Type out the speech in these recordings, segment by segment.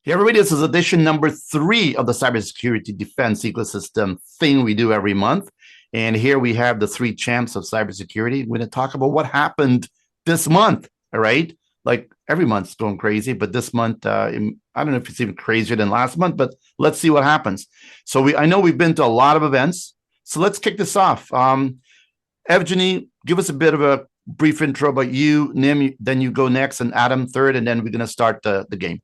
Hey, everybody, this is edition number 3 of the Cybersecurity Defense Ecosystem thing we do every month. And here we have the 3 champs of cybersecurity. We're going to talk about what happened this month, all right? Like every month's going crazy, but this month, I don't know if it's even crazier than last month, but let's see what happens. So I know we've been to a lot of events. So let's kick this off. Evgeniy, give us a bit of a brief intro about you. Nim, then you go next, and Adam third, and then we're going to start the game.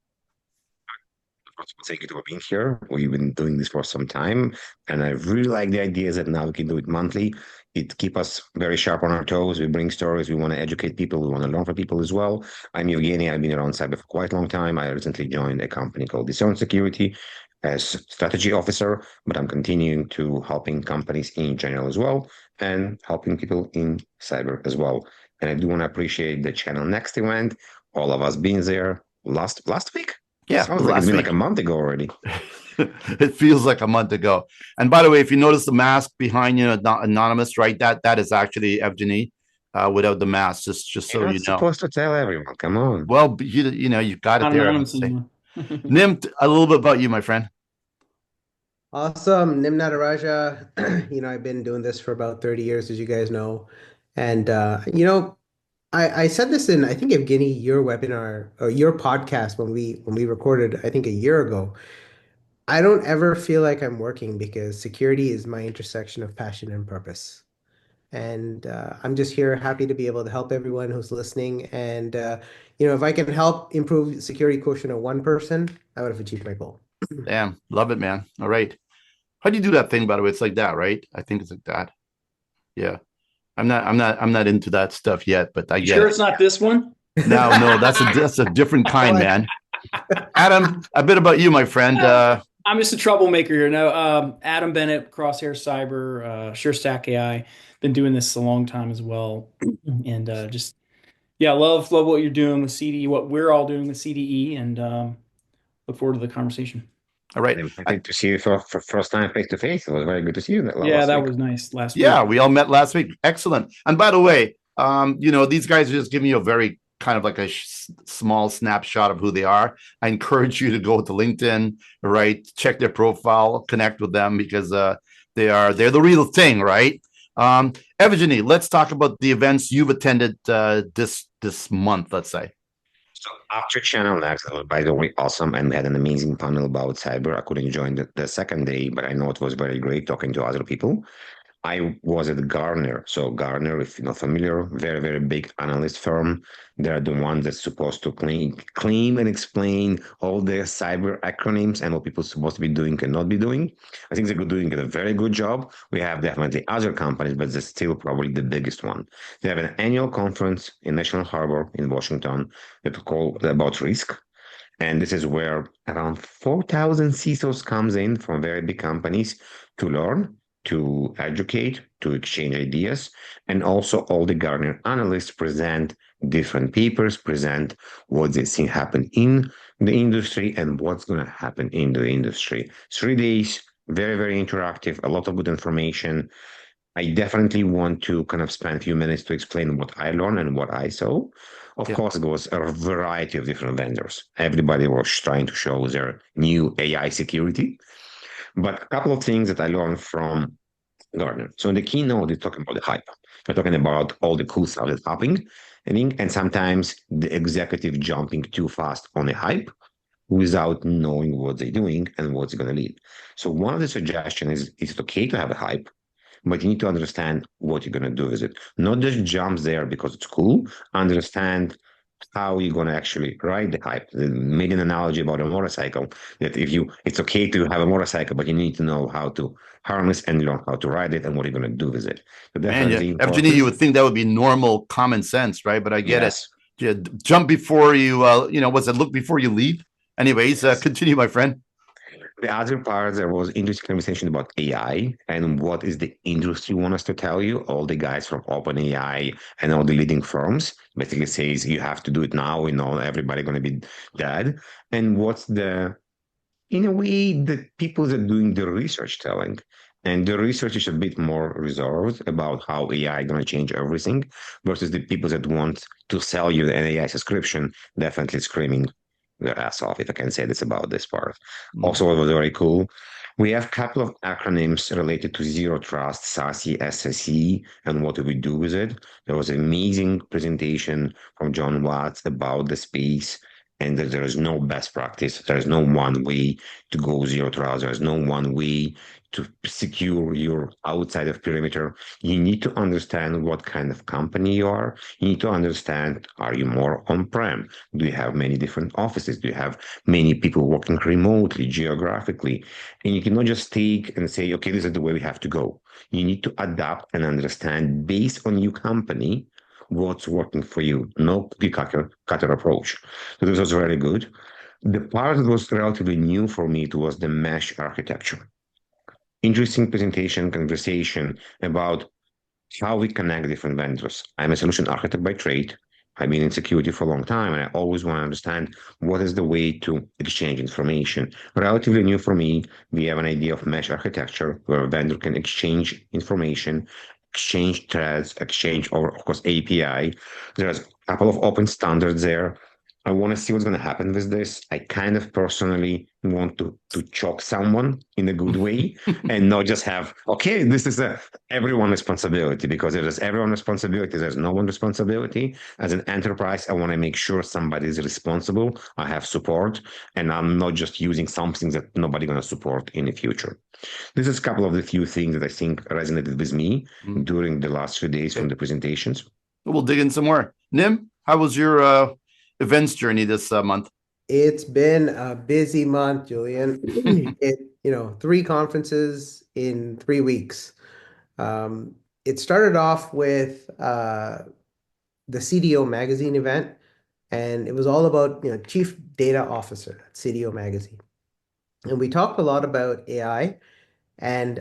Thank you for being here. We've been doing this for some time, and I really like the ideas that now we can do it monthly. It keeps us very sharp on our toes. We bring stories. We want to educate people. We want to learn from people as well. I'm Evgeniy. I've been around cyber for quite a long time. I recently joined a company called Discern Security as strategy officer, but I'm continuing to helping companies in general as well and helping people in cyber as well. And I do want to appreciate the Channel Next event. All of us being there last week. Yeah, Sounds like it's been like a month ago already. It feels like a month ago. And by the way, if you notice the mask behind you, anonymous, right? That is actually Evgeniy without the mask. Just so you know. Supposed to tell everyone. Come on. Well, you know you've got it there. Anonymous. Nim, a little bit about you, my friend. Awesome. Nadarajah. I've been doing this for about 30 years, as you guys know. And, I said this in, I think, Evgeniy, your webinar or your podcast when we recorded, I think, a year ago. I don't ever feel like I'm working because security is my intersection of passion and purpose. And I'm just here happy to be able to help everyone who's listening. And, if I can help improve security quotient of one person, I would have achieved my goal. Damn, love it, man. All right. How do you do that thing, by the way? It's like that, right? I think it's like that. Yeah. I'm not into that stuff yet, but I get sure it. It's not this one? No, that's a different kind, man. Adam, a bit about you, my friend. I'm just a troublemaker here. No, Adam Bennett, Crosshair Cyber, SureStack AI. Been doing this a long time as well, and love what you're doing with CDE, what we're all doing with CDE, and look forward to the conversation. All right. Good to see you for first time face to face. It was very good to see you. That was nice last week. Yeah, we all met last week. Excellent. And by the way, these guys are just giving you a very kind of like a small snapshot of who they are. I encourage you to go to LinkedIn, right? Check their profile, connect with them because they're the real thing, right? Evgeniy, let's talk about the events you've attended this month, let's say. So after Channel Next, that was, by the way, awesome, and we had an amazing panel about cyber. I couldn't join the second day, but I know it was very great talking to other people. I was at Gartner. So Gartner, if you're not familiar, very, very big analyst firm. They're the ones that's supposed to claim and explain all the cyber acronyms and what people are supposed to be doing and not be doing. I think they're doing a very good job. We have definitely other companies, but they're still probably the biggest one. They have an annual conference in National Harbor in Washington that we call about risk. And this is where around 4,000 CISOs comes in from very big companies to learn, to educate, to exchange ideas, and also all the Gartner analysts present different papers, present what they see happen in the industry and what's going to happen in the industry. 3 days, very, very interactive, a lot of good information. I definitely want to kind of spend a few minutes to explain what I learned and what I saw. Of course, it was a variety of different vendors. Everybody was trying to show their new AI security. But a couple of things that I learned from Gartner. So in the keynote, they're talking about the hype. They're talking about all the cool stuff that's happening. And sometimes the executive jumping too fast on a hype without knowing what they're doing and what's going to lead. So one of the suggestions is it's okay to have a hype, but you need to understand what you're going to do with it. Not just jump there because it's cool. Understand how you're going to actually ride the hype. They made an analogy about a motorcycle that it's okay to have a motorcycle, but you need to know how to harness and learn how to ride it and what you're going to do with it. So Evgeniy, you would think that would be normal common sense, right? But I get it. Yeah, jump before you, look before you leap. Anyways, continue, my friend. The other part, there was interesting conversation about AI and what is the industry want us to tell you. All the guys from OpenAI and all the leading firms basically says you have to do it now. Everybody going to be dead. And what's in a way, the people that are doing the research telling. And the research is a bit more reserved about how AI going to change everything versus the people that want to sell you an AI subscription, definitely screaming their ass off, if I can say this about this part. Mm. Also, what was very cool, we have a couple of acronyms related to Zero Trust, SASE, SSE, and what do we do with it. There was an amazing presentation from John Watts about the space, and that there is no best practice. There is no one way to go Zero Trust. There is no one way to secure your outside of perimeter. You need to understand what kind of company you are. You need to understand, are you more on-prem? Do you have many different offices? Do you have many people working remotely, geographically? And you cannot just take and say, okay, this is the way we have to go. You need to adapt and understand based on your company what's working for you. No cookie cutter approach. So this was very good. The part that was relatively new for me it was the mesh architecture. Interesting presentation, conversation about how we connect different vendors. I'm a solution architect by trade. I've been in security for a long time, and I always want to understand what is the way to exchange information. Relatively new for me, we have an idea of mesh architecture where a vendor can exchange information, exchange threads, exchange over, of course, API. There's a couple of open standards there. I want to see what's going to happen with this. I kind of personally want to choke someone in a good way and not just have, okay, this is a everyone responsibility, because if there's everyone responsibility, there's no one responsibility. As an enterprise, I want to make sure somebody is responsible. I have support, and I'm not just using something that nobody going to support in the future. This is a couple of the few things that I think resonated with me during the last few days from the presentations. We'll dig in some more. Nim, how was your events journey this month? It's been a busy month, Julian. 3 conferences in 3 weeks. It started off with the CDO Magazine event, and it was all about Chief Data Officer at CDO Magazine. And we talked a lot about AI, and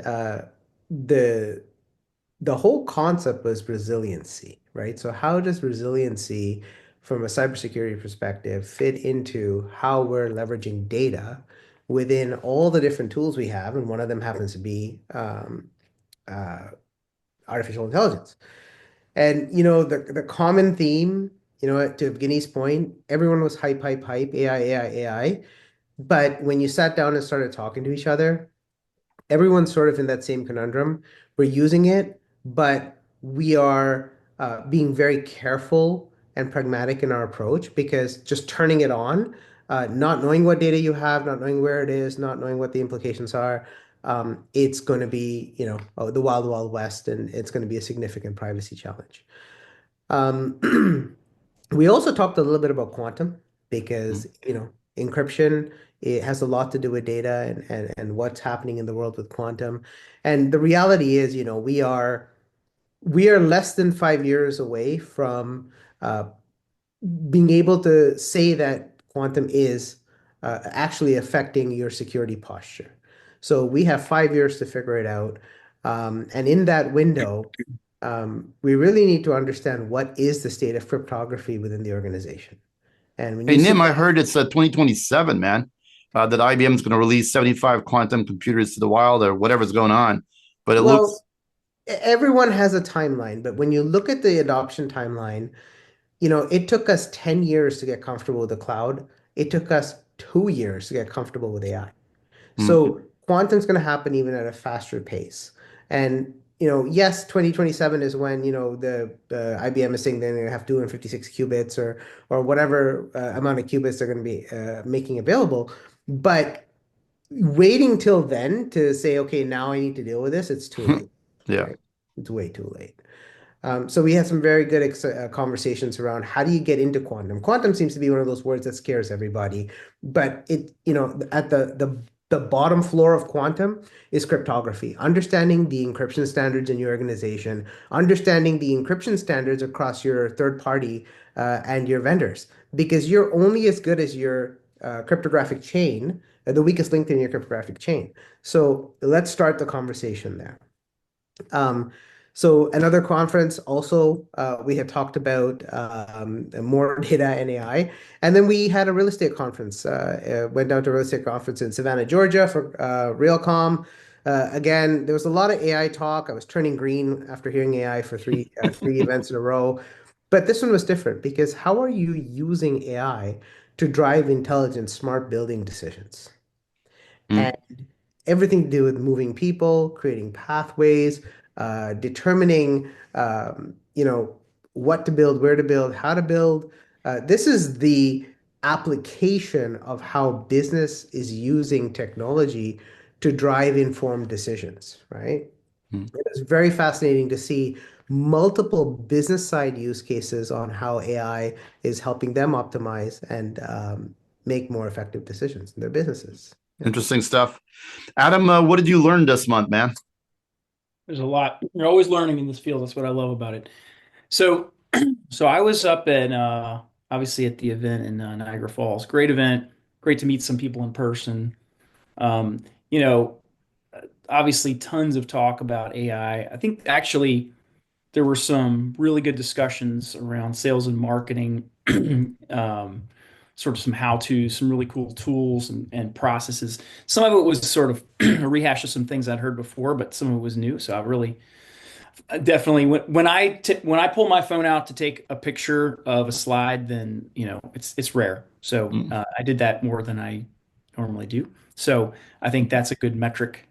the whole concept was resiliency, right? So how does resiliency from a cybersecurity perspective fit into how we're leveraging data within all the different tools we have? And one of them happens to be artificial intelligence. And the common theme, to Evgeny's point, everyone was hype, hype, hype, AI, AI, AI. But when you sat down and started talking to each other, everyone's sort of in that same conundrum. We're using it, but we are being very careful and pragmatic in our approach, because just turning it on, not knowing what data you have, not knowing where it is, not knowing what the implications are, it's going to be, the wild, wild west, and it's going to be a significant privacy challenge. We also talked a little bit about quantum, because, encryption, it has a lot to do with data and what's happening in the world with quantum. And the reality is, we are less than 5 years away from being able to say that quantum is actually affecting your security posture. So we have 5 years to figure it out. And in that window, we really need to understand what is the state of cryptography within the organization. And when Hey, you Nim, I heard it's 2027, man, that IBM is going to release 75 quantum computers to the wild or whatever's going on. But it looks. Everyone has a timeline, but when you look at the adoption timeline, it took us 10 years to get comfortable with the cloud. It took us 2 years to get comfortable with AI. So quantum's going to happen even at a faster pace. And, yes, 2027 is when, the IBM is saying they're going to have 256 qubits or whatever amount of qubits they're going to be making available. But waiting till then to say, okay, now I need to deal with this, it's too late. Yeah. Right? It's way too late. So we had some very good conversations around how do you get into quantum. Quantum seems to be one of those words that scares everybody, but at the bottom floor of quantum is cryptography, understanding the encryption standards in your organization, understanding the encryption standards across your third party and your vendors, because you're only as good as your cryptographic chain, the weakest link in your cryptographic chain. So let's start the conversation there. So another conference also, we had talked about more data and AI. And then we had a real estate conference, went down to a real estate conference in Savannah, Georgia for Realcomm. Again, there was a lot of AI talk. I was turning green after hearing AI for three events in a row. But this one was different, because how are you using AI to drive intelligent, smart building decisions. Mm. And everything to do with moving people, creating pathways, determining, what to build, where to build, how to build. This is the application of how business is using technology to drive informed decisions, right? Mm. It's very fascinating to see multiple business side use cases on how AI is helping them optimize and make more effective decisions in their businesses. Interesting stuff. Adam, what did you learn this month, man? There's a lot. You're always learning in this field. That's what I love about it. So, so I was up at obviously at the event in Niagara Falls. Great event. Great to meet some people in person. Um, you know, obviously tons of talk about AI. I think actually there were some really good discussions around sales and marketing, sort of some how-tos, some really cool tools and processes. Some of it was sort of a rehash of some things I'd heard before, but some of it was new. So I really definitely when I pull my phone out to take a picture of a slide, then it's rare. So Mm. I did that more than I normally do. So I think that's a good metric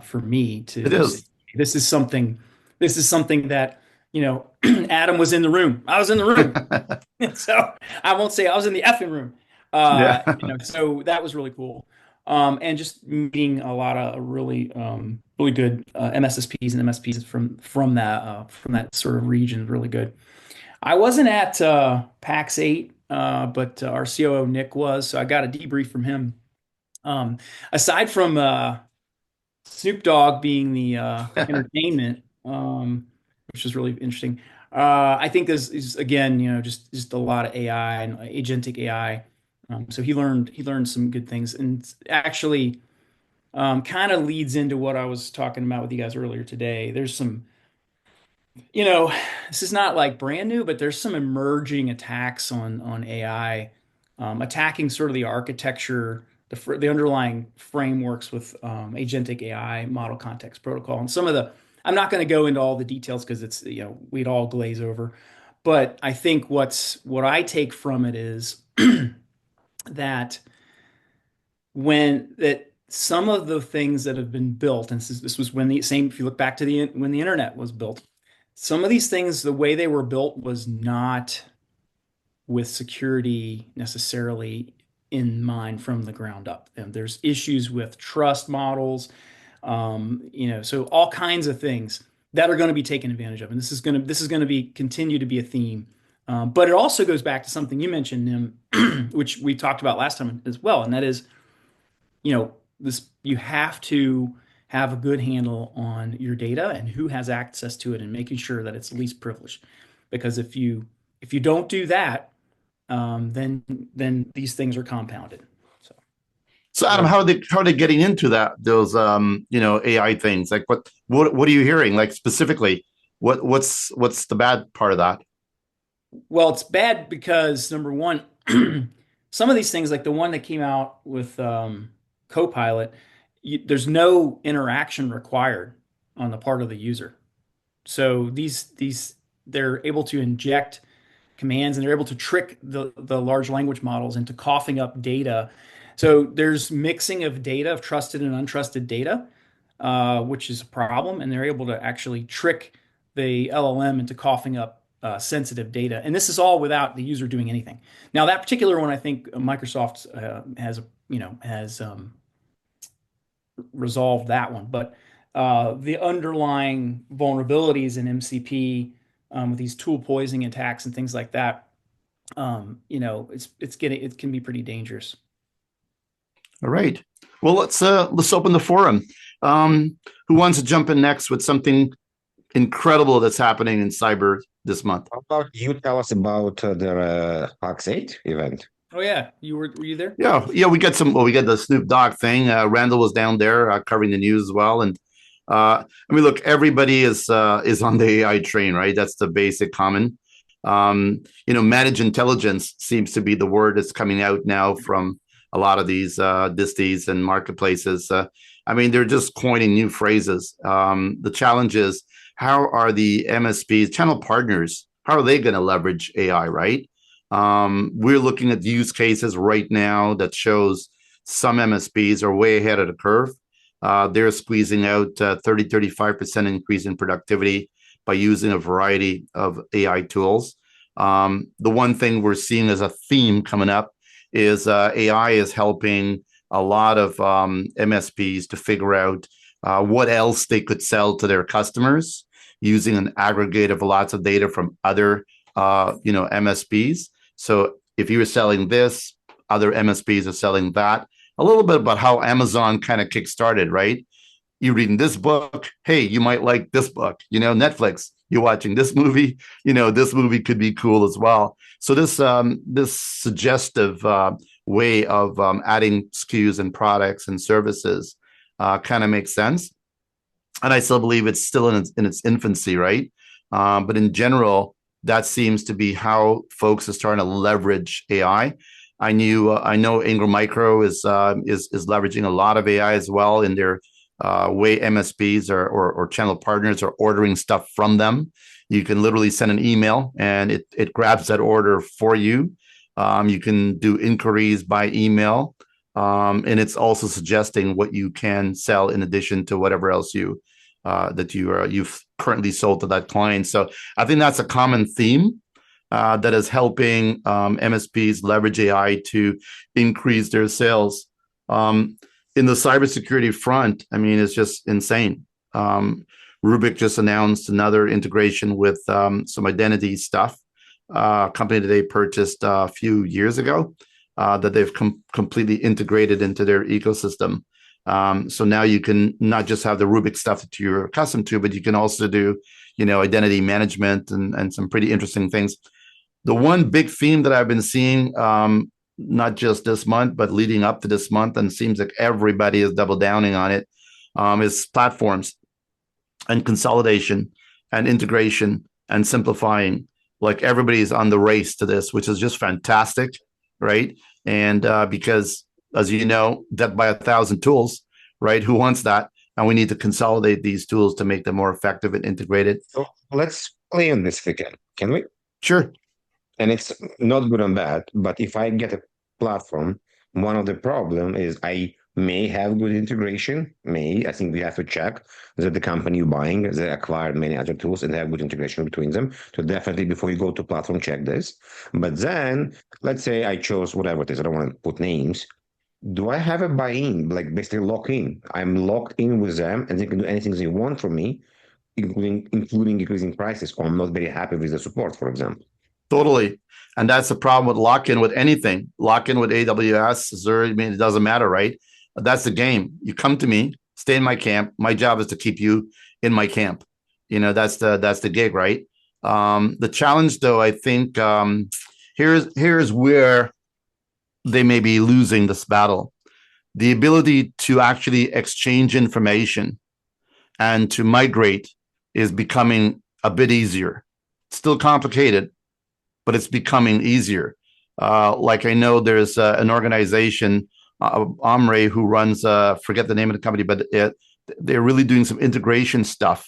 for me It to say, is. this is something this is something that Adam was in the room. I was in the room. So I won't say I was in the effing room. Yeah. So that was really cool. And just meeting a lot of really really good MSSPs and MSPs from that sort of region, really good. I wasn't at PAX 8, but our COO Nick was, so I got a debrief from him. Aside from Snoop Dogg being the entertainment, which is really interesting. I think this is again, just a lot of AI and agentic AI. So he learned some good things, and actually kind of leads into what I was talking about with you guys earlier today. There's some, this is not like brand new, but there's some emerging attacks on AI, attacking sort of the architecture, the underlying frameworks with agentic AI, model context protocol, and some of the. I'm not going to go into all the details because it's we'd all glaze over, but I think what I take from it is that that some of the things that have been built, and this was when the same, if you look back to when the internet was built, some of these things, the way they were built was not with security necessarily in mind from the ground up. And there's issues with trust models, so all kinds of things that are going to be taken advantage of, and this is going to be continue to be a theme. But it also goes back to something you mentioned, Nim, which we talked about last time as well, and that is, this you have to have a good handle on your data and who has access to it, and making sure that it's least privileged. Because if you don't do that, then these things are compounded. So Adam, how are they getting into those AI things? Like what are you hearing? Like specifically, what's the bad part of that? Well, it's bad because number one, some of these things, like the one that came out with Copilot, there's no interaction required on the part of the user. So these they're able to inject commands, and they're able to trick the large language models into coughing up data. So there's mixing of data, of trusted and untrusted data, which is a problem, and they're able to actually trick the LLM into coughing up sensitive data. And this is all without the user doing anything. Now, that particular one, I think Microsoft has resolved that one, but the underlying vulnerabilities in MCP, with these tool poisoning attacks and things like that, it can be pretty dangerous. All right. Well, let's open the forum. Who wants to jump in next with something incredible that's happening in cyber this month? How about you tell us about the PAX 8 event? Oh yeah, were you there? Yeah, we got we got the Snoop Dogg thing. Randall was down there covering the news as well, and look, everybody is on the AI train, right? That's the basic common. Managed intelligence seems to be the word that's coming out now from a lot of these disties and marketplaces. They're just coining new phrases. The challenge is, how are the MSPs, channel partners, how are they going to leverage AI, right? We're looking at use cases right now that shows some MSPs are way ahead of the curve. They're squeezing out 30-35% increase in productivity by using a variety of AI tools. The one thing we're seeing as a theme coming up is AI is helping a lot of MSPs to figure out what else they could sell to their customers using an aggregate of lots of data from other MSPs. So if you were selling this, other MSPs are selling that. A little bit about how Amazon kind of kickstarted, right? You're reading this book. Hey, you might like this book. Netflix, you're watching this movie. This movie could be cool as well. So this suggestive way of adding SKUs and products and services kind of makes sense. And I still believe it's still in its infancy, right? But in general, that seems to be how folks are starting to leverage AI. I know Ingram Micro is leveraging a lot of AI as well in their way MSPs or channel partners are ordering stuff from them. You can literally send an email and it grabs that order for you. You can do inquiries by email, and it's also suggesting what you can sell in addition to whatever else you've currently sold to that client. So I think that's a common theme that is helping MSPs leverage AI to increase their sales. In the cybersecurity front, I mean, it's just insane. Rubrik just announced another integration with some identity stuff, a company that they purchased a few years ago that they've completely integrated into their ecosystem. So now you can not just have the Rubrik stuff that you're accustomed to, but you can also do, identity management and some pretty interesting things. The one big theme that I've been seeing, not just this month, but leading up to this month, and seems like everybody is double downing on it, is platforms and consolidation and integration and simplifying. Like everybody's on the race to this, which is just fantastic, right? And because, as you know, death by 1,000 tools, right? Who wants that? And we need to consolidate these tools to make them more effective and integrated. So let's play on this again, can we? Sure. And it's not good and bad, but if I get a platform, one of the problem is I may have good integration. I think we have to check that the company you're buying, they acquired many other tools and they have good integration between them. So definitely before you go to platform, check this. But then let's say I chose whatever it is, I don't want to put names. Do I have a buy-in, like basically lock in? I'm locked in with them and they can do anything they want from me, including increasing prices, or I'm not very happy with the support, for example. Totally. And that's the problem with lock-in with anything. Lock-in with AWS, Azure, I mean, it doesn't matter, right? That's the game. You come to me, stay in my camp. My job is to keep you in my camp. That's the gig, right? The challenge, though, I think here's where they may be losing this battle. The ability to actually exchange information and to migrate is becoming a bit easier. It's still complicated, but it's becoming easier. Like I know there's an organization, Omre, who runs, forget the name of the company, but they're really doing some integration stuff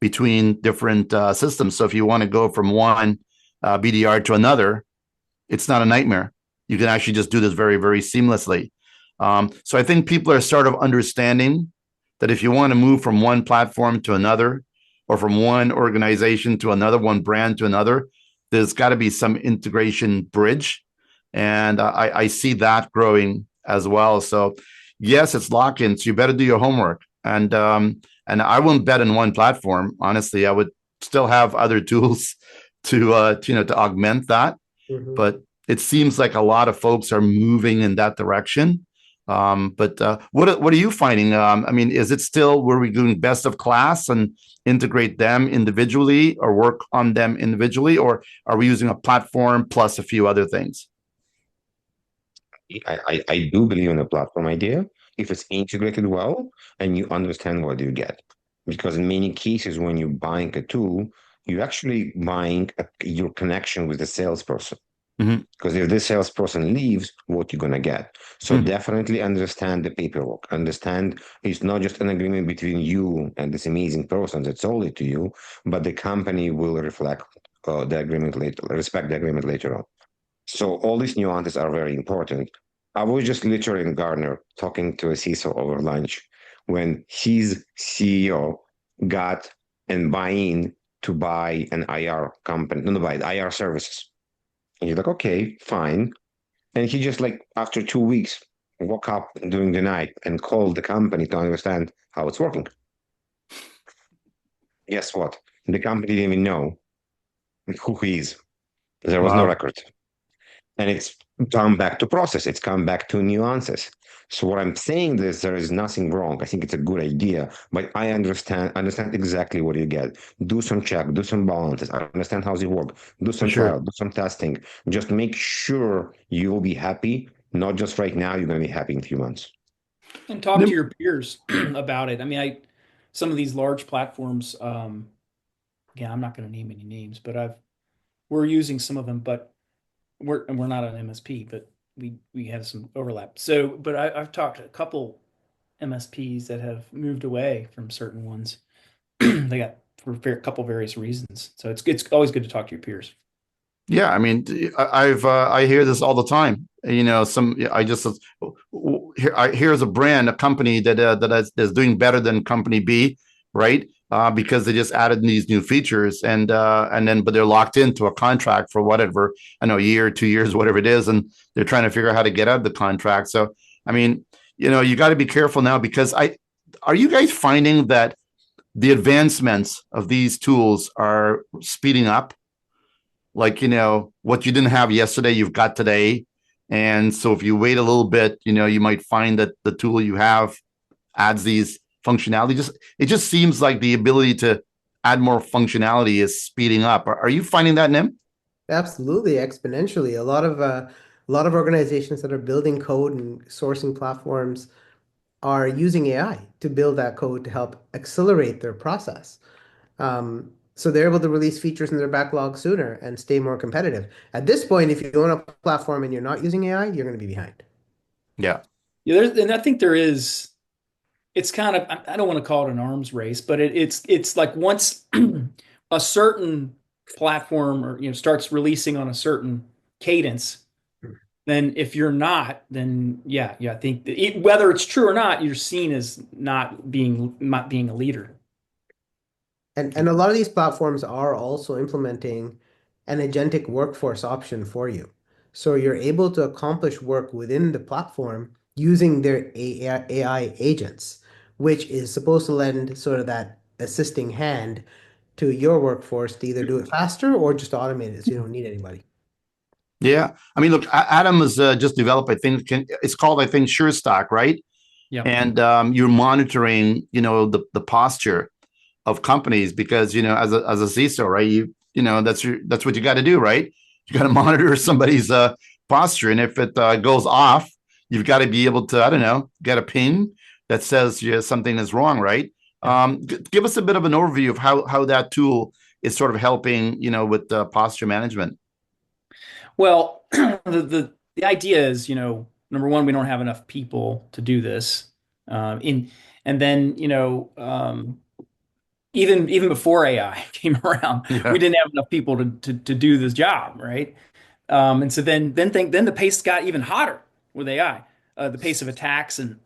between different systems. So if you want to go from one BDR to another, it's not a nightmare. You can actually just do this very, very seamlessly. So I think people are sort of understanding that if you want to move from one platform to another, or from one organization to another, one brand to another, there's got to be some integration bridge. And I see that growing as well. So yes, it's lock-in. So you better do your homework. And I wouldn't bet on one platform. Honestly, I would still have other tools to augment that. Mm-hmm. But it seems like a lot of folks are moving in that direction. But what are you finding? I mean, is it still, were we doing best of class and integrate them individually or work on them individually, or are we using a platform plus a few other things? I do believe in the platform idea if it's integrated well and you understand what you get. Because in many cases, when you're buying a tool, you're actually buying your connection with the salesperson. Mm-hmm. Because if this salesperson leaves, what you're going to get. So definitely understand the paperwork. Understand it's not just an agreement between you and this amazing person that sold it to you, but the company will reflect the agreement later, respect the agreement later on. So all these nuances are very important. I was just literally in Gartner talking to a CISO over lunch when his CEO got an buy-in to buy an IR company, no, buy IR services. And you're like, okay, fine. And he just like after 2 weeks woke up during the night and called the company to understand how it's working. Guess what? The company didn't even know who he is. There was no record. And it's come back to process. It's come back to nuances. So what I'm saying is there is nothing wrong. I think it's a good idea, but I understand exactly what you get. Do some check, do some balances, understand how they work, do some trial, do some testing. Just make sure you will be happy, not just right now, you're going to be happy in a few months. And talk to your peers about it. I mean, some of these large platforms, yeah, I'm not going to name any names, but we're using some of them, but we're not an MSP, but we have some overlap. So, but I've talked to a couple MSPs that have moved away from certain ones. They got for a couple various reasons. So it's always good to talk to your peers. Yeah, I mean, I hear this all the time. You know, here's a brand, a company that is doing better than company B, right? Because they just added these new features, and then but they're locked into a contract for whatever, I know, a year, 2 years, whatever it is, and they're trying to figure out how to get out of the contract. So, I mean, you know, you got to be careful now because are you guys finding that the advancements of these tools are speeding up? Like, you know, what you didn't have yesterday, you've got today. And so if you wait a little bit, you know, you might find that the tool you have adds these functionality. It just seems like the ability to add more functionality is speeding up. Are you finding that, Nim? Absolutely, exponentially. A lot of organizations that are building code and sourcing platforms are using AI to build that code to help accelerate their process. So they're able to release features in their backlog sooner and stay more competitive. At this point, if you own a platform and you're not using AI, you're going to be behind. Yeah. Yeah, and I think there is. It's kind of, I don't want to call it an arms race, but it's like once a certain platform or starts releasing on a certain cadence, then if you're not, then yeah, I think whether it's true or not, you're seen as not being a leader. And a lot of these platforms are also implementing an agentic workforce option for you. So you're able to accomplish work within the platform using their AI agents, which is supposed to lend sort of that assisting hand to your workforce to either do it faster or just automate it so you don't need anybody. Yeah. I mean, look, Adam has just developed, I think, it's called, I think, SureStack, right? Yeah. And you're monitoring, you know, the posture of companies because, you know, as a CISO, right, you know, that's what you got to do, right? You got to monitor somebody's posture, and if it goes off, you've got to be able to, I don't know, get a ping that says something is wrong, right? Give us a bit of an overview of how that tool is sort of helping, you know, with posture management. Well, the idea is, number one, we don't have enough people to do this. And then, even before AI came around, Yeah. we didn't have enough people to do this job, right? And so then the pace got even hotter with AI, the pace of attacks, and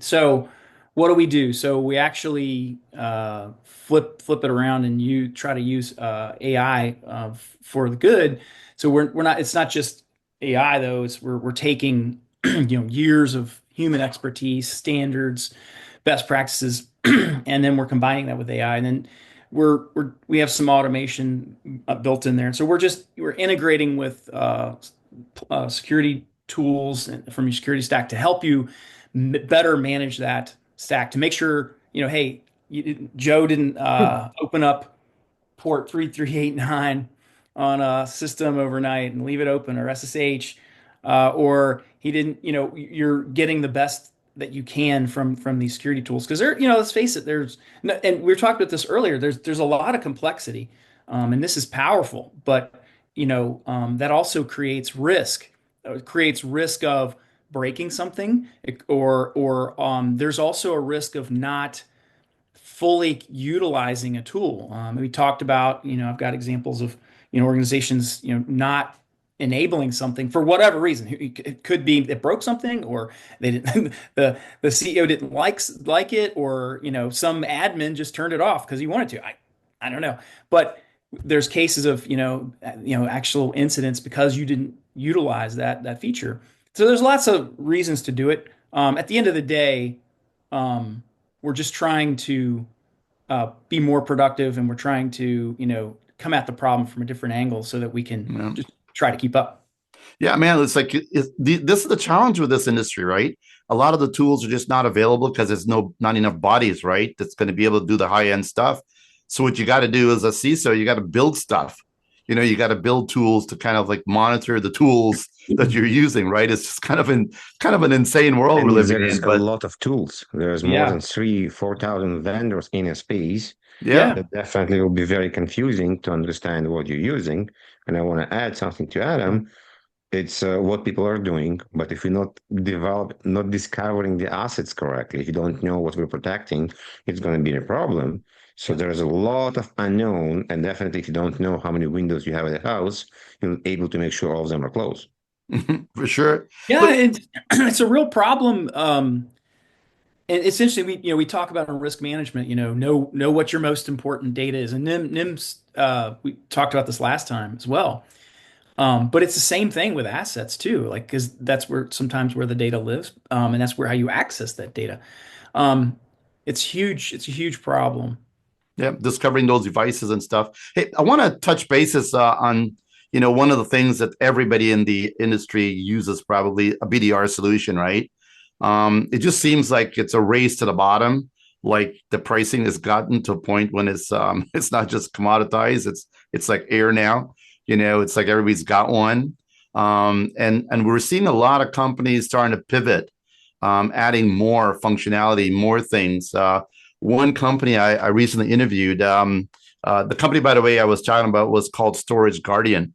so what do we do? So we actually flip it around, and you try to use AI for the good. So we're not. It's not just AI though. We're taking years of human expertise, standards, best practices, and then we're combining that with AI, and then we have some automation built in there. And so we're integrating with security tools from your security stack to help you better manage that stack to make sure, hey, Joe didn't open up port 3389 on a system overnight and leave it open, or SSH, or he didn't, you're getting the best that you can from these security tools. Because let's face it, and we were talking about this earlier, there's a lot of complexity, and this is powerful, but that also creates risk. It creates risk of breaking something, or there's also a risk of not fully utilizing a tool. We talked about, I've got examples of, organizations, not enabling something for whatever reason. It could be it broke something, or they didn't, the CEO didn't like it, or some admin just turned it off because he wanted to. I don't know, but there's cases of actual incidents because you didn't utilize that feature. So there's lots of reasons to do it. At the end of the day, we're just trying to be more productive, and we're trying to come at the problem from a different angle so that we can just try to keep up. Yeah, man, it's like this is the challenge with this industry, right? A lot of the tools are just not available because there's not enough bodies, right? That's going to be able to do the high end stuff. So what you got to do as a CISO, you got to build stuff. You got to build tools to kind of like monitor the tools that you're using, right? It's just kind of an insane world we're living in. There's a lot of tools. There's more than 4,000 vendors in MSPs. Yeah. That definitely will be very confusing to understand what you're using. And I want to add something to Adam. It's what people are doing, but if you're not discovering the assets correctly, if you don't know what we're protecting, it's going to be a problem. So there's a lot of unknown, and definitely if you don't know how many windows you have in the house, you're able to make sure all of them are closed. For sure. Yeah, it's a real problem. And essentially, we talk about in risk management, know what your most important data is, and NIMS. We talked about this last time as well. But it's the same thing with assets too, like because that's sometimes where the data lives, and that's how you access that data. It's huge. It's a huge problem. Yeah, discovering those devices and stuff. Hey, I want to touch bases on one of the things that everybody in the industry uses, probably a BDR solution, right? It just seems like it's a race to the bottom. Like the pricing has gotten to a point when it's not just commoditized. It's like air now. It's like everybody's got one. And we're seeing a lot of companies starting to pivot, adding more functionality, more things. One company I recently interviewed, the company, by the way, I was talking about was called Storage Guardian.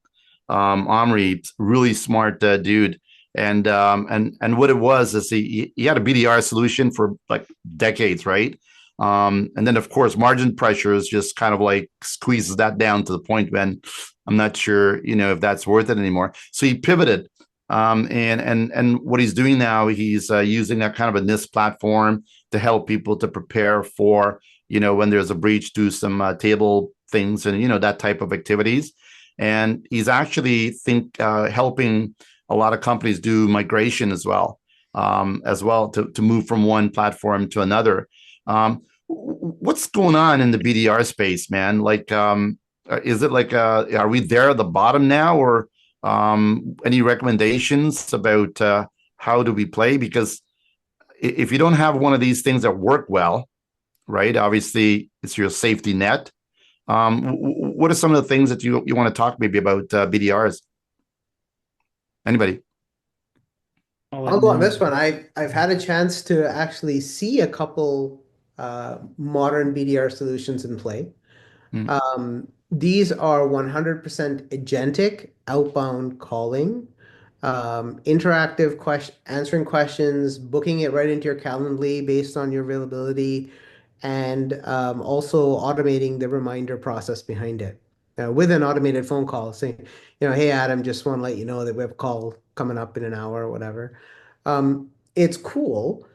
Omri, really smart dude. And what it was is he had a BDR solution for like decades, right? And then of course margin pressures just kind of like squeezes that down to the point when I'm not sure if that's worth it anymore. So he pivoted, and what he's doing now, he's using that kind of a NIST platform to help people to prepare for when there's a breach, do some table things and that type of activities. And he's actually helping a lot of companies do migration as well to move from one platform to another. What's going on in the BDR space, man? Like, is it like, are we there at the bottom now, or any recommendations about how do we play? Because if you don't have one of these things that work well, right? Obviously, it's your safety net. What are some of the things that you want to talk maybe about BDRs? Anybody? I'll go on this one. I've had a chance to actually see a couple modern BDR solutions in play. These are 100% agentic outbound calling, interactive answering questions, booking it right into your Calendly based on your availability, and also automating the reminder process behind it with an automated phone call saying, hey, Adam, just want to let you know that we have a call coming up in an hour or whatever. It's cool.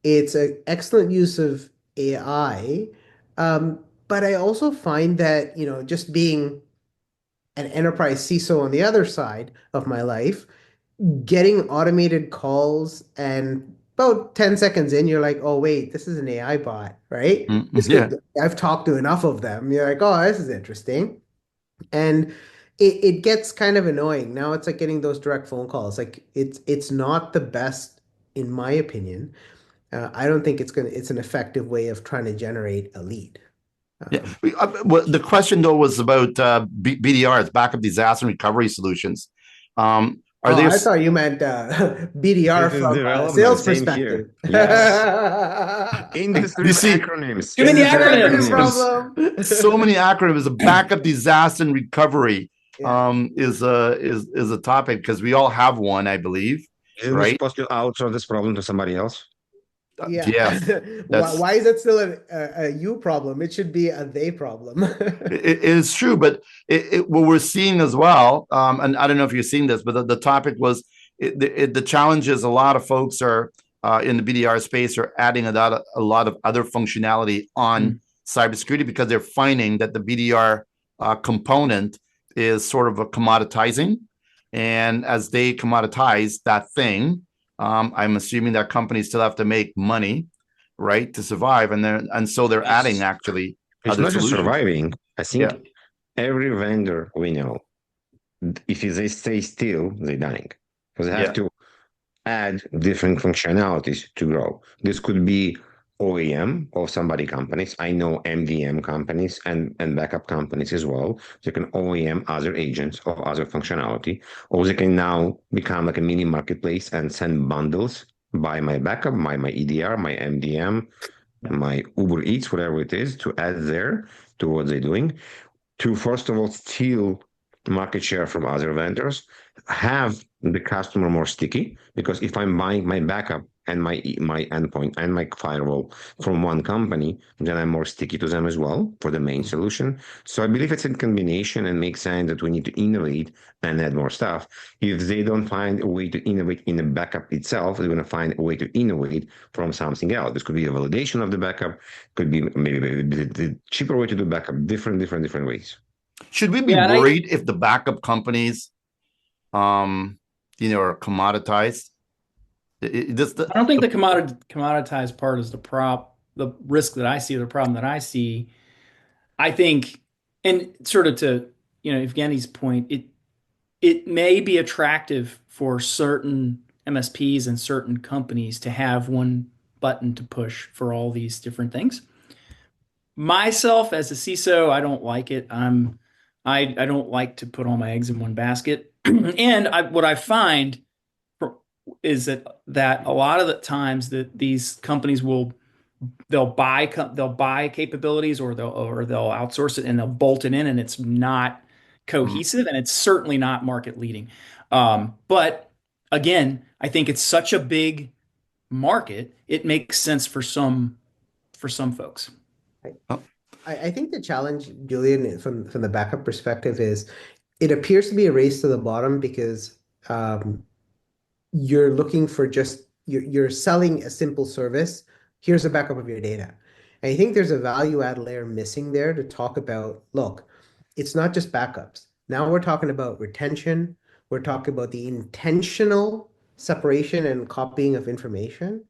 It's an excellent use of AI. But I also find that, just being an enterprise CISO on the other side of my life, getting automated calls and about 10 seconds in, you're like, oh, wait, this is an AI bot, right? I've talked to enough of them. You're like, oh, this is interesting. And it gets kind of annoying. Now it's like getting those direct phone calls. Like it's not the best, in my opinion. I don't think it's an effective way of trying to generate a lead. Well, the question though was about BDRs, backup disaster recovery solutions. I thought you meant BDR from a sales perspective. Yes. Industry acronyms. Too many acronyms. So many acronyms. A backup disaster and recovery is a topic because we all have one, I believe. Is we supposed to outsource this problem to somebody else? Yeah. Yes, Why, that's why is it still a you problem? It should be a they problem. it is true. But what we're seeing as well, and I don't know if you're seeing this, but the topic was the challenge is a lot of folks are in the BDR space are adding a lot of other functionality on cybersecurity because they're finding that the BDR component is sort of a commoditizing. And as they commoditize that thing, I'm assuming that companies still have to make money, right, to survive, and so they're adding actually It's other not just solutions. surviving. I Yeah, think every vendor we know, if they stay still, they're dying because they have yeah. to add different functionalities to grow. This could be OEM of somebody companies. I know MDM companies and backup companies as well. They can OEM other agents of other functionality, or they can now become like a mini marketplace and send bundles. Buy my backup, my EDR, my MDM, my Uber Eats, whatever it is, to add there to what they're doing. To first of all steal market share from other vendors, have the customer more sticky, because if I'm buying my backup and my endpoint and my firewall from one company, then I'm more sticky to them as well for the main solution. So I believe it's a combination and makes sense that we need to innovate and add more stuff. If they don't find a way to innovate in the backup itself, they're going to find a way to innovate from something else. This could be a validation of the backup, could be maybe the cheaper way to do backup, different ways. Should we be Yeah, and worried if the backup companies, um, are commoditized? I don't think the commoditized part is the risk that I see, or the problem that I see. I think, and sort of to, Evgeny's point, it may be attractive for certain MSPs and certain companies to have one button to push for all these different things. Myself as a CISO, I don't like it. I don't like to put all my eggs in one basket. And what I find is that a lot of the times that these companies they'll buy capabilities, or they'll outsource it and they'll bolt it in, and it's not Mm. cohesive, and it's certainly not market leading. But again, I think it's such a big market, it makes sense for some folks. Oh, I think the challenge, Julian, from the backup perspective is it appears to be a race to the bottom because you're looking for you're selling a simple service. Here's a backup of your data. And I think there's a value add layer missing there to talk about, look, it's not just backups. Now we're talking about retention. We're talking about the intentional separation and copying of information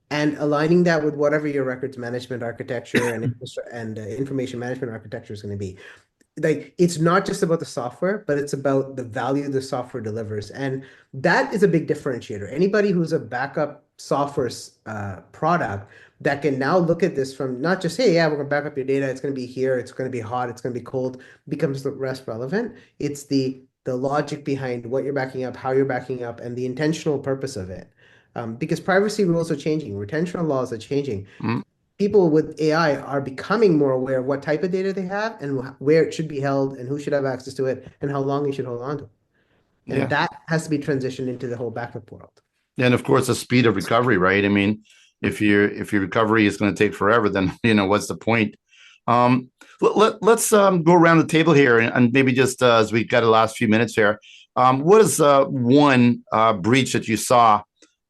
and aligning that with whatever your records management architecture and information management architecture is going to be. Like, it's not just about the software, but it's about the value the software delivers, and that is a big differentiator. Anybody who's a backup software product that can now look at this from not just, hey, yeah, we're going to back up your data, it's going to be here, it's going to be hot, it's going to be cold, becomes less relevant. It's the logic behind what you're backing up, how you're backing up, and the intentional purpose of it. Because privacy rules are changing, retention laws are changing. mm, People with AI are becoming more aware of what type of data they have and where it should be held and who should have access to it and how long you should hold on to it. And yeah. that has to be transitioned into the whole backup world. And of course, the speed of recovery, right? I mean, if your recovery is going to take forever, then what's the point? Let's go around the table here and maybe just as we got the last few minutes here, what is one breach that you saw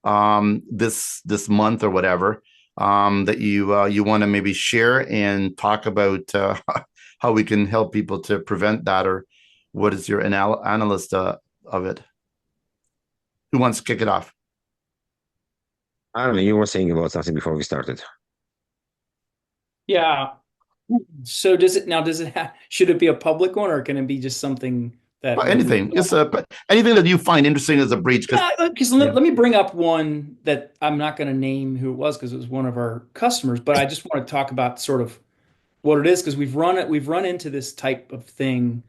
this month or whatever that you want to maybe share and talk about how we can help people to prevent that, or what is your analyst of it? Who wants to kick it off? I don't know. You were saying about something before we started. Yeah. So should it be a public one, or can it be just something that Anything, just anything that you find interesting as a breach. Because let me bring up one that I'm not going to name who it was because it was one of our customers, but I just want to talk about sort of what it is, because we've run into this type of thing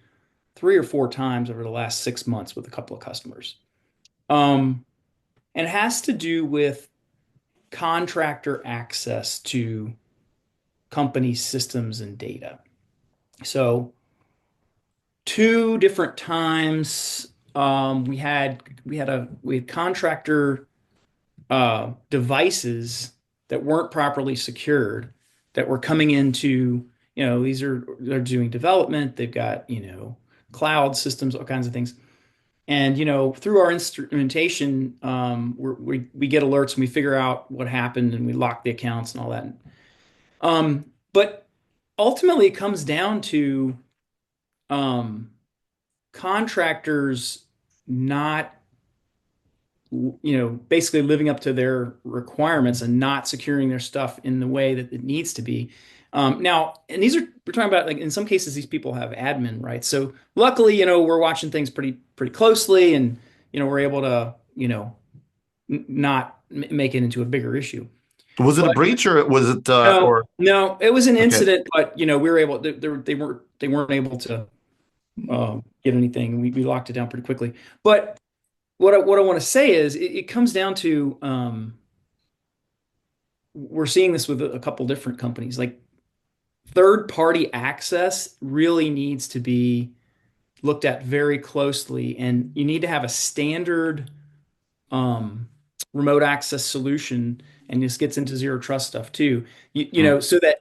3 or 4 times over the last 6 months with a couple of customers. And it has to do with contractor access to company systems and data. So 2 different times, we had contractor devices that weren't properly secured that were coming into, they're doing development, they've got, cloud systems, all kinds of things. And, through our instrumentation, we get alerts and we figure out what happened and we lock the accounts and all that. But ultimately it comes down to contractors not, basically living up to their requirements and not securing their stuff in the way that it needs to be. Now, and we're talking about, like, in some cases, these people have admin rights. So luckily, we're watching things pretty closely, and, we're able to, not make it into a bigger issue. Was it a breach, or was it, no, it was an Okay. incident, but, we were able, they weren't able to get anything. We locked it down pretty quickly. But what I want to say is it comes down to, we're seeing this with a couple different companies. Like, third-party access really needs to be looked at very closely, and you need to have a standard remote access solution, and this gets into zero trust stuff too. So that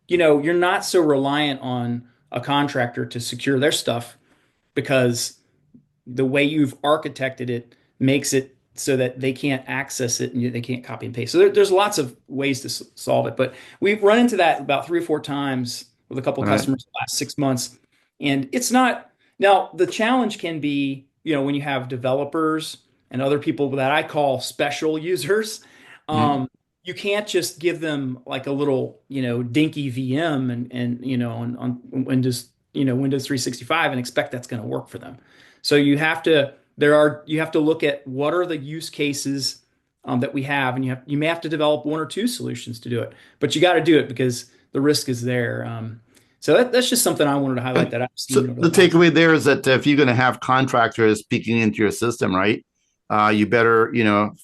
you're not so reliant on a contractor to secure their stuff, because the way you've architected it makes it so that they can't access it and they can't copy and paste. So there's lots of ways to solve it, but we've run into that about 3 or 4 times with a couple of customers in the last 6 months. And it's not, now the challenge can be, when you have developers and other people that I call special users, you can't just give them like a little, dinky VM and on Windows, Windows 365 and expect that's going to work for them. So you have to look at what are the use cases that we have, and you may have to develop 1 or 2 solutions to do it, but you got to do it because the risk is there. So that's just something I wanted to highlight that I've seen. So the takeaway there is that if you're going to have contractors peeking into your system, right, you better,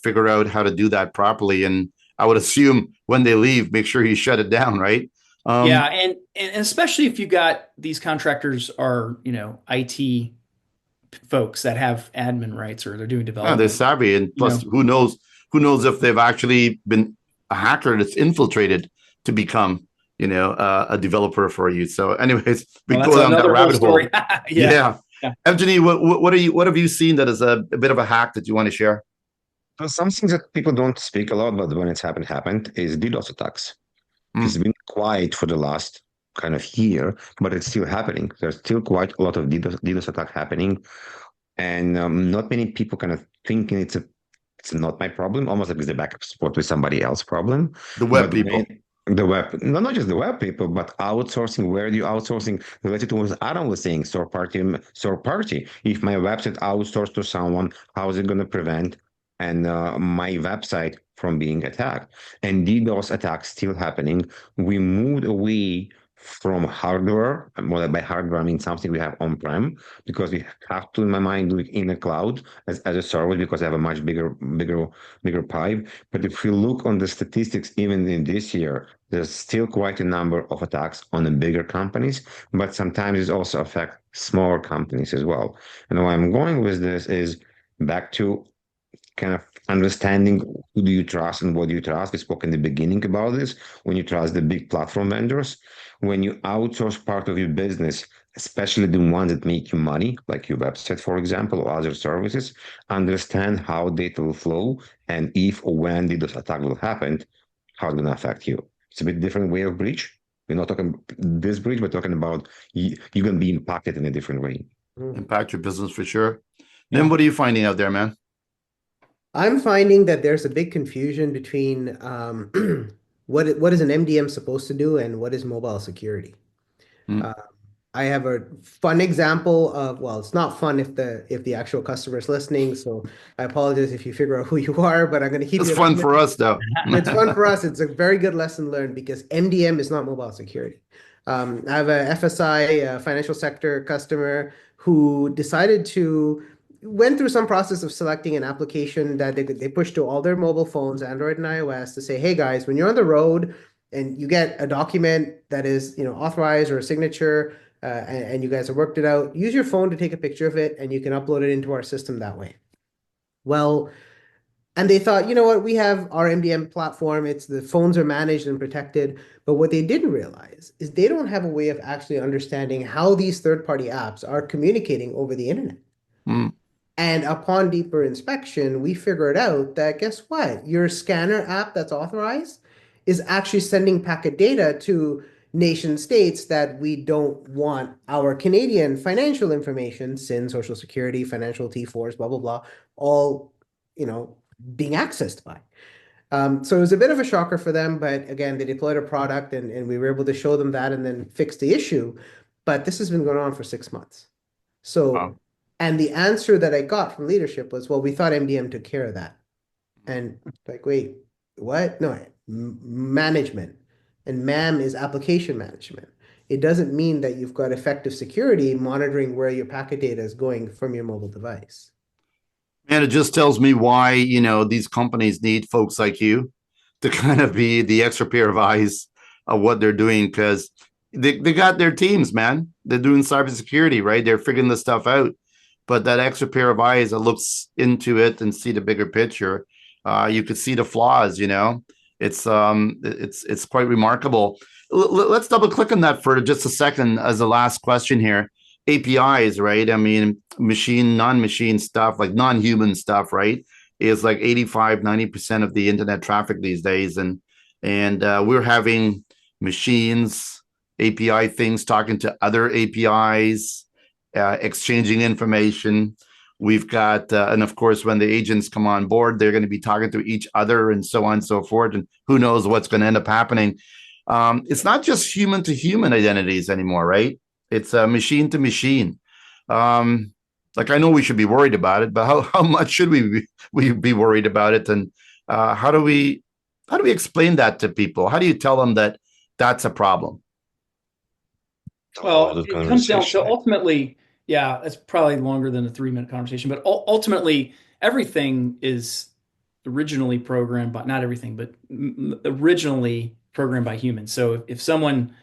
figure out how to do that properly. And I would assume when they leave, make sure you shut it down, right? Yeah, and especially if you got these contractors are, IT folks that have admin rights or they're doing development. They're savvy, and plus, who knows if they've actually been a hacker that's infiltrated to become, a developer for you. So, anyways, we go down that rabbit hole. Yeah. Evgeniy, what have you seen that is a bit of a hack that you want to share? Well, something that people don't speak a lot, but when it's happened is DDoS attacks. It's been quiet for the last kind of year, but it's still happening. There's still quite a lot of DDoS attack happening, and not many people kind of thinking it's not my problem, almost like it's the backup support with somebody else's problem. The web people. Not just the web people, but outsourcing. Where do you outsourcing? Related to what Adam was saying, third party. If my website outsourced to someone, how is it going to prevent my website from being attacked? And DDoS attacks still happening. We moved away from hardware. Well, by hardware, I mean something we have on-prem, because we have to, in my mind, do it in the cloud as a service, because I have a much bigger pipe. But if we look on the statistics, even in this year, there's still quite a number of attacks on the bigger companies, but sometimes it also affects smaller companies as well. And where I'm going with this is back to kind of understanding who do you trust and what do you trust. We spoke in the beginning about this. When you trust the big platform vendors, when you outsource part of your business, especially the ones that make you money, like your website, for example, or other services, understand how data will flow, and if or when this attack will happen, how it's going to affect you. It's a bit different way of breach. We're not talking this breach, we're talking about you're going to be impacted in a different way. Impact your business for sure. Then what are you finding out there, man? I'm finding that there's a big confusion between what is an MDM supposed to do and what is mobile security. I have a fun example of, well, it's not fun if the actual customer is listening, so I apologize if you figure out who you are, but I'm going to keep It's fun for us, though. It's fun for us. It's a very good lesson learned, because MDM is not mobile security. I have a FSI, a financial sector customer, who went through some process of selecting an application that they push to all their mobile phones, Android and iOS, to say, hey guys, when you're on the road and you get a document that is, authorized or a signature, and you guys have worked it out, use your phone to take a picture of it, and you can upload it into our system that way. Well, And they thought, you know what, we have our MDM platform, it's the phones are managed and protected. But what they didn't realize is they don't have a way of actually understanding how these third-party apps are communicating over the internet. Mm. And upon deeper inspection, we figured out that guess what? Your scanner app that's authorized is actually sending packet data to nation states that we don't want our Canadian financial information, SIN, Social Security, financial T4s, blah, blah, blah, all, being accessed by. So it was a bit of a shocker for them, but again, they deployed a product and we were able to show them that and then fix the issue. But this has been going on for 6 months. So, Wow. and the answer that I got from leadership was, well, we thought MDM took care of that. And like, wait, what? No, management. And MAM is application management. It doesn't mean that you've got effective security monitoring where your packet data is going from your mobile device. And it just tells me why, these companies need folks like you to kind of be the extra pair of eyes of what they're doing, because they got their teams, man. They're doing cybersecurity, right? They're figuring this stuff out. But that extra pair of eyes that looks into it and see the bigger picture, you could see the flaws, it's quite remarkable. Let's double click on that for just a second as the last question here. APIs, right? I mean, machine, non-machine stuff, like non-human stuff, right? Is like 85, 90% of the internet traffic these days. And we're having machines, API things talking to other APIs, exchanging information. We've got, and of course, when the agents come on board, they're going to be talking to each other and so on and so forth. And who knows what's going to end up happening. It's not just human to human identities anymore, right? It's machine to machine. Like, I know we should be worried about it, but how much should we be worried about it? And how do we explain that to people? How do you tell them that that's a problem? Well, it comes down to ultimately, yeah, it's probably longer than a 3-minute conversation, but ultimately everything is originally programmed by, not everything, but originally programmed by humans. So if someone,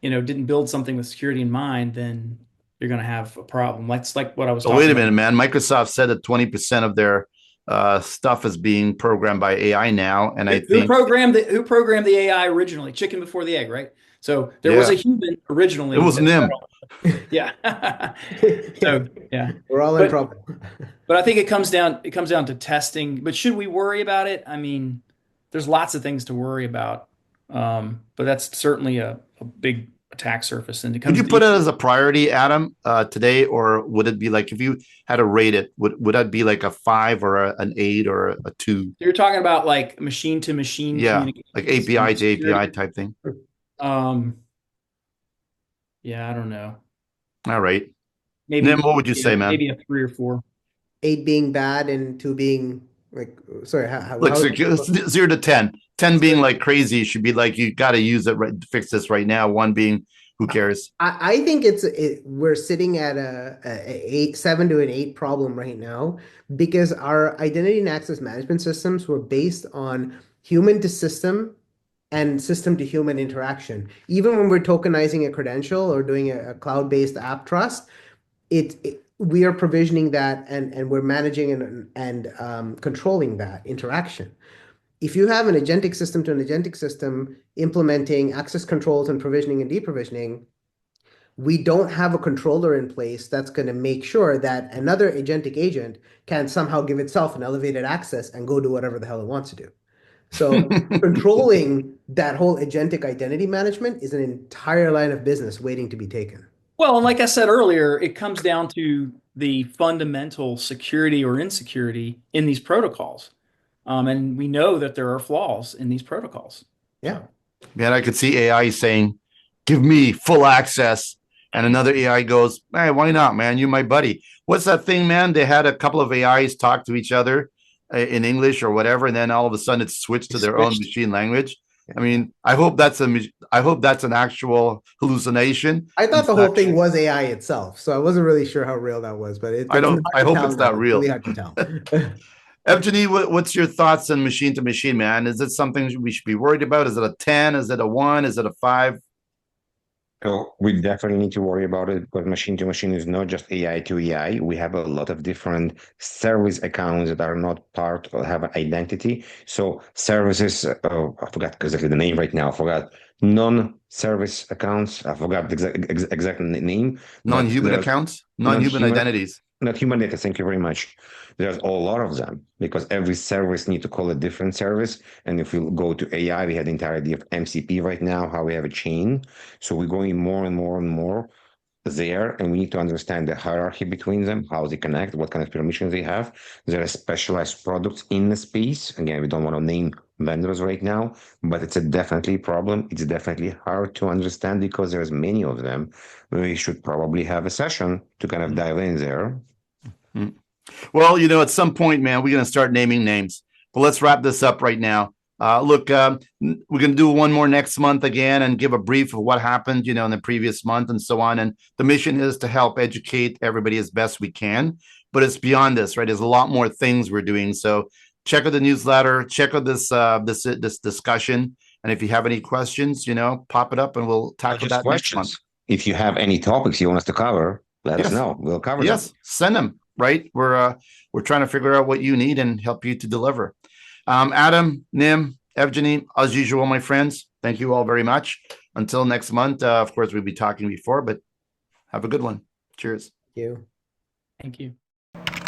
didn't build something with security in mind, then you're going to have a problem. That's like what I was So talking wait a about. minute, man. Microsoft said that 20% of their stuff is being programmed by AI now, and I Who think programmed the AI originally? Chicken before the egg, right? So there was a human originally. it wasn't him. Yeah. Yeah, So yeah, we're all in trouble. but I think it comes down to testing. But should we worry about it? I mean, there's lots of things to worry about. But that's certainly a big attack surface. And it Would comes you put it as a priority, Adam, today, or would it be like, if you had to rate it, would that be like a 5 or an 8 or a 2? You're talking about like machine to machine Yeah, communication, like API to API security. type thing. Yeah, I don't know. All right. Maybe Nim, what would you say, man? maybe a 3 or 4. 8 being bad and 2 being like, sorry, Look, 0 to 10. 10 being like crazy should be like, you got to use it, right, fix this right now. 1 being, who cares? I think we're sitting at a 7 to an 8 problem right now because our identity and access management systems were based on human to system and system to human interaction. Even when we're tokenizing a credential or doing a cloud-based app trust, we are provisioning that and we're managing and controlling that interaction. If you have an agentic system to an agentic system implementing access controls and provisioning and deprovisioning, we don't have a controller in place that's going to make sure that another agentic agent can somehow give itself an elevated access and go do whatever the hell it wants to do. So controlling that whole agentic identity management is an entire line of business waiting to be taken. Well, and like I said earlier, it comes down to the fundamental security or insecurity in these protocols. And we know that there are flaws in these protocols. Yeah. Man, I could see AI saying, give me full access. And another AI goes, hey, why not, man? You're my buddy. What's that thing, man? They had a couple of AIs talk to each other in English or whatever, and then all of a sudden it's switched to their own machine language. I mean, I hope that's an actual hallucination. I thought the whole thing was AI itself, so I wasn't really sure how real that was, but I hope it's not real. It's really hard to tell. Evgeniy, what's your thoughts on machine to machine, man? Is it something we should be worried about? Is it a 10? Is it a 1? Is it a 5? So we definitely need to worry about it because machine to machine is not just AI to AI. We have a lot of different service accounts that are not part or have an identity. So services, I forgot exactly the name right now. I forgot non-service accounts. I forgot the exact name. But Non-human there's accounts, non-human non-human, identities. not human data. Thank you very much. There's a lot of them because every service need to call a different service. And if we go to AI, we have the entire idea of MCP right now, how we have a chain. So we're going more and more and more there, and we need to understand the hierarchy between them, how they connect, what kind of permissions they have. There are specialized products in the space. Again, we don't want to name vendors right now, but it's a definitely problem. It's definitely hard to understand because there's many of them. We should probably have a session to kind of dive in there. Mm. Well, at some point, man, we're going to start naming names. But let's wrap this up right now. Look, we're going to do one more next month again and give a brief of what happened, in the previous month and so on. And the mission is to help educate everybody as best we can. But it's beyond this, right? There's a lot more things we're doing. So check out the newsletter, check out this discussion. And if you have any questions, pop it up and we'll tackle that next month. If you have any topics you want us to cover, let us know. We'll cover them. Yes, send them. Right, we're trying to figure out what you need and help you to deliver. Adam, Nim, Evgeniy, as usual, my friends, thank you all very much. Until next month, of course, we'll be talking before, but have a good one. Cheers. Thank you. Thank you.